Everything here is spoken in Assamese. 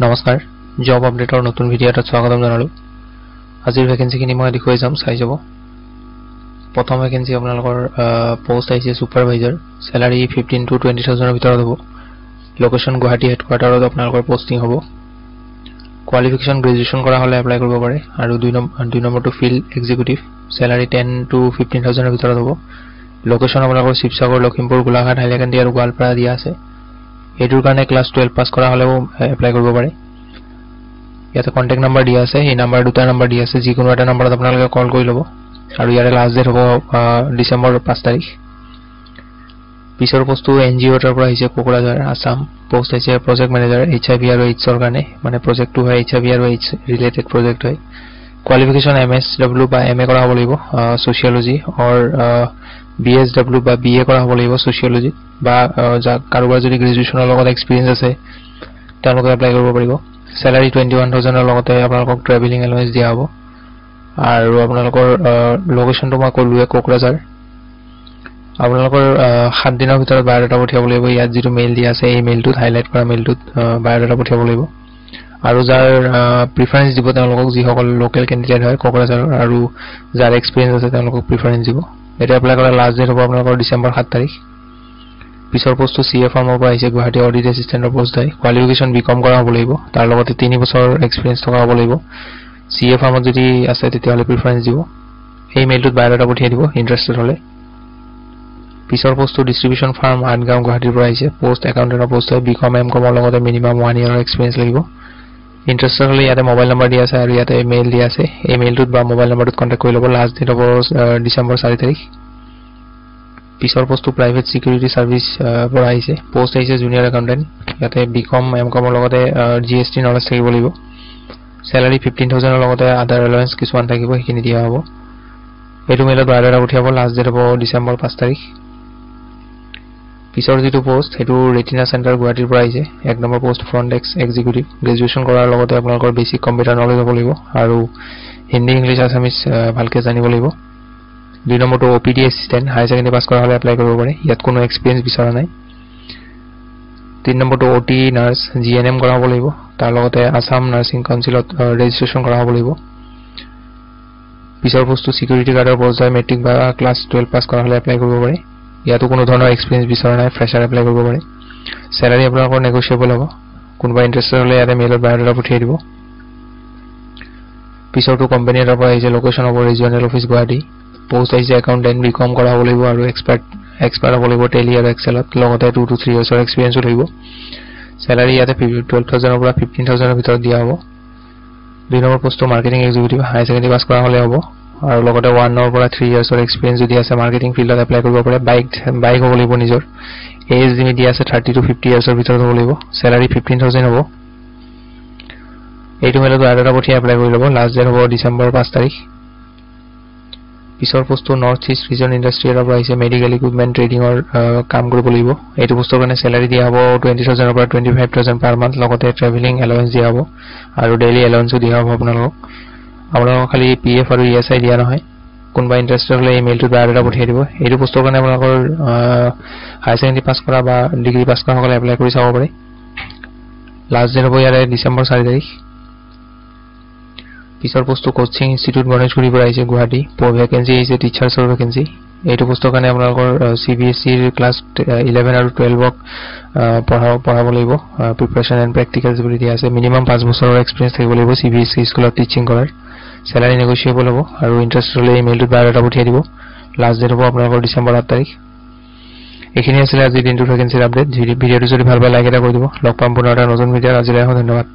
নমস্কাৰ জব আপডেটৰ নতুন ভিডিঅ' এটাত স্বাগতম জনালো আজিৰ ভ্যাকেন্সিখিনি মই দেখুৱাই যাম চাই যাব প্ৰথম ভ্যাকেন্সি আপোনালোকৰ পোষ্ট আহিছে সুপাৰভাইজাৰ স্যালাৰি 15 to 20000 ৰ ভিতৰত হ'ব লোকেশন গুৱাহাটী হেডকোৱাৰ্টাৰত আপোনালোকৰ পোষ্টিং হ'ব কোৱালিফিকেশন গ্ৰেজুৱেচন কৰা হলে এপ্লাই কৰিব পাৰে আৰু দুই নম্বৰটো ফিল্ড এক্সিকিউটিভ স্যালাৰি 10 to 15000 ৰ ভিতৰত হ'ব লোকেশন আপোনালোকৰ শিৱসাগৰ লখিমপুৰ গোলাঘাট হাইলাকান্দি আৰু গোৱালপাৰা দিয়া আছে এটোৰ কাৰণে ক্লাস 12 পাস কৰা হলেও এপ্লাই কৰিব পাৰে ইয়াতে কন্টাক্ট নাম্বাৰ দিয়া আছে এই নাম্বাৰ দুটা নাম্বাৰ দিয়া আছে যিকোনো এটা নাম্বাৰত আপোনালোকে কল কৰি ল'ব আৰু ইয়াৰে লাষ্ট ডেট হ'ব ডিসেম্বৰ 5 তাৰিখ পিছৰ পোষ্টটো এনজিঅ'ৰ পৰা আহিছে কোকৰাঝাৰ আসাম পোষ্ট হৈছে প্ৰজেক্ট মেনেজাৰ এইচআইভি আৰু এইচৰ কাৰণে মানে প্ৰজেক্টটো হয় এইচআইভি আৰু এইচ ৰিলেটেড প্ৰজেক্ট হয় কোৱালিফিকেশন এমএসডব্লিউ বা এমএ কৰা হ'ব লাগিব সোশিয়োলজি অৰ বিএসডব্লিউ বা বিএ কৰা হ'ব লাগিব সোশিয়োলজি বা কাৰোবাৰ যদি গ্ৰেজুৱেচনৰ লগত এক্সপেৰিয়েন্স আছে তেওঁলোকে এপ্লাই কৰিব পাৰিব স্যালাৰি 21000 ৰ লগতে আপোনালোকক ট্ৰেভেলিং এলাউন্স দিয়া হ'ব আৰু আপোনালোকৰ লোকেশনটো মই কলোৱে কোকৰাঝাৰ আপোনালোকৰ 7 দিনৰ ভিতৰত বায়োডাটা পঠিয়াব লাগিব ইয়াত যিটো মেইল দিয়া আছে এই মেইলটোত হাইলাইট কৰা মেইলটোত বায়োডাটা পঠিয়াব লাগিব আৰু যাৰ প্ৰিফাৰেন্স দিব তেওঁলোকক যিসকল লোকেল ক্যান্ডিডেট হয় কোকৰাঝাৰ আৰু যাৰ এক্সপেৰিয়েন্স আছে তেওঁলোকক প্ৰিফাৰেন্স দিব এটা এপ্লাই কৰা লাষ্ট ডেট হ'ব আপোনালোকৰ ডিসেম্বৰ 7 তাৰিখ পিছৰ পোষ্টটো সিএ ফাৰ্মৰ পৰা আহিছে গুৱাহাটী অডিট এসিস্ট্যান্টৰ পোষ্ট হয় কোৱালিফিকেশন বিকম কৰা হ'ব লাগিব তাৰ লগতে 3 বছৰ এক্সপেৰিয়েন্স থকা হ'ব লাগিব সিএ ফাৰ্মত যদি আছে তেতিয়াহলে প্ৰিফাৰেন্স দিব এই মেইলটোত বায়োডাটা পঠিয়াই দিব ইন্টাৰেষ্টেড হলে পিছৰ পোষ্টটো ডিস্ট্ৰিবিউশন ফাৰ্ম আনগাঁও গুৱাহাটীৰ পৰা আহিছে পোষ্ট একাউন্টেন্টৰ পোষ্ট হয় বিকম এমকমৰ লগতে মিনিমাম 1 ইয়াৰৰ এক্সপেৰিয়েন্স লাগিব ইন্টাৰেষ্টেড হলে ইয়াতে মোবাইল নাম্বাৰ দিয়া আছে আৰু ইয়াতে মেইল দিয়া আছে এই মেইলটোত বা মোবাইল নাম্বাৰটোত কন্টাক্ট কৰি ল'ব লাষ্ট ডেট হ'ব ডিসেম্বৰ 4 তাৰিখ পিছৰ পোষ্টটো প্ৰাইভেট সিকিউৰিটি সাৰ্ভিস পৰা আহিছে পোষ্ট আহিছে জুনিয়ৰ একাউন্টেন্ট ইয়াতে বিকম এমকমৰ লগতে জিএসটি নলেজ থাকিব লাগিব স্যালাৰি 15000 ৰ লগতে আদাৰ এলাউন্স কিছুমান থাকিব সেইখিনি দিয়া হ'ব এইটো মেইলত বায়োডাটা পঠিয়াব লাষ্ট ডেট হ'ব ডিসেম্বৰ 5 তাৰিখ পিছৰ যিটো পোষ্ট হেতু ৰেটিনা সেন্টাৰ গুৱাহাটীৰ পৰা আহিছে এক number post front desk executive graduation কৰাৰ লগতে আপোনালোকৰ বেসিক কম্পিউটাৰ নলেজ হ'ব লাগিব আৰু হিন্দী ইংলিশ আসামিজ ভালকে জানিব লাগিব দুই নম্বৰটো ওপিডি এসিস্ট্যান্ট হাই সেকেন্ডাৰী পাস কৰা হলে এপ্লাই কৰিব পাৰে ইয়াত কোনো এক্সপেৰিয়েন্স বিচৰা নাই তিন নম্বৰটো ওটি নাৰ্স জিএনএম কৰা হ'ব লাগিব তাৰ লগতে আসাম নাৰ্সিং কাউন্সিলত ৰেজিষ্ট্ৰেচন কৰা হ'ব লাগিব পিছৰ পোষ্টটো সিকিউৰিটি গাৰ্ডৰ পোষ্ট হয় মেট্ৰিক বা ক্লাস 12 পাস কৰা হলে এপ্লাই কৰিব পাৰে ইয়াতো কোনো ধৰণৰ এক্সপেৰিয়েন্স বিচৰা নাই ফ্ৰেছাৰ এপ্লাই কৰিব পাৰে স্যালাৰি আপোনালোকৰ নেগোশিয়েবল হ'ব কোনবা ইন্টাৰেষ্টেড হলে ইয়াতে মেইলত বায়োডাটা পঠিয়াই দিব পিছৰটো কোম্পানীৰ পৰা আহিছে লোকেশন হ'ব ৰিজিয়নেল অফিস গুৱাহাটী পোষ্ট আহিছে একাউন্টেন্ট বিকম কৰা হ'ব লাগিব আৰু এক্সপাৰ্ট হ'ব লাগিব টেলি আৰু এক্সেলত লগতে 2 to 3 ইয়াৰ্ছৰ এক্সপেৰিয়েন্স থাকিব স্যালাৰি ইয়াতে 12000 ৰ পৰা 15000 ৰ ভিতৰত দিয়া হ'ব দুই নম্বৰ পোষ্টটো মাৰ্কেটিং এক্সিকিউটিভ হাই সেকেন্ডাৰী পাস কৰা হলে হ'ব আৰু লগতে 1 ৰ পৰা 3 ইয়াৰ্ছৰ এক্সপেৰিয়েন্স যদি আছে মাৰ্কেটিং ফিল্ডত এপ্লাই কৰিব পাৰে বাইক হ'ব লাগিব নিজৰ এজ লিমিট দিয়া আছে 30 to 50 ইয়াৰ্ছৰ ভিতৰত হ'ব লাগিব স্যালাৰি 15000 হ'ব এইটো মেইলত বায়োডাটা পঠিয়াই এপ্লাই কৰি ল'ব লাষ্ট ডেট হ'ব ডিসেম্বৰ 5 তাৰিখ পিছৰ পোষ্টটো নৰ্থ ইষ্ট ৰিজন ইণ্ডাষ্ট্ৰিৰ পৰা আহিছে মেডিকেল ইকুইপমেন্ট ট্ৰেডিংৰ কাম কৰিব লাগিব এইটো পোষ্টৰ কাৰণে স্যালাৰি দিয়া হ'ব 20000 ৰ পৰা 25000 পাৰ মান্থ লগতে ট্ৰেভেলিং এলাউন্স দিয়া হ'ব আৰু ডেইলি এলাউন্সও দিয়া হ'ব আপোনালোকক খালি পিএফ আৰু ইএসআই দিয়া নহয় কোনবা ইন্টাৰেষ্টেড হলে ইমেইলটোত বায়োডাটা পঠিয়াই দিব এইটো পোষ্টৰ কাৰণে আপোনালোকৰ হাই সেকেন্ডাৰী পাস কৰা বা ডিগ্ৰী পাস কৰা হলে এপ্লাই কৰি চাব পাৰে লাষ্ট ডেট হ'ব ইয়াৰে ডিসেম্বৰ 4 তাৰিখ পিছৰ পোষ্টটো কোচিং ইনষ্টিটিউট গণেশগুৰিৰ পৰা আহিছে গুৱাহাটী ভ্যাকেন্সি আহিছে টিচাৰ্ছৰ ভ্যাকেন্সি এইটো পোষ্টৰ কাৰণে আপোনালোকৰ সিবিএসই ৰ ক্লাস 11 আৰু 12 ক পঢ়াব লাগিব প্ৰিপাৰেচন এণ্ড প্ৰেক্টিকেলছ বুলি দিয়া আছে মিনিমাম 5 বছৰৰ এক্সপেৰিয়েন্স থাকিব লাগিব সিবিএসই স্কুলত টিচিং কৰাৰ স্যালাৰি নেগোশিয়েবল হ'ব আৰু ইন্টাৰেষ্টেড হলে ইমেইলটোত বায়োডাটা পঠিয়াই দিব লাষ্ট ডেট হ'ব আপোনালোকৰ ডিসেম্বৰ 8 তাৰিখ এইখিনি আছিল আজিৰ দিনটোৰ ভ্যাকেন্সিৰ আপডেট ভিডিঅটো যদি ভাল পায় লাইক এটা কৰি দিব লগ পাম পুনৰ এটা নতুন ভিডিঅ' আজিলৈ ধন্যবাদ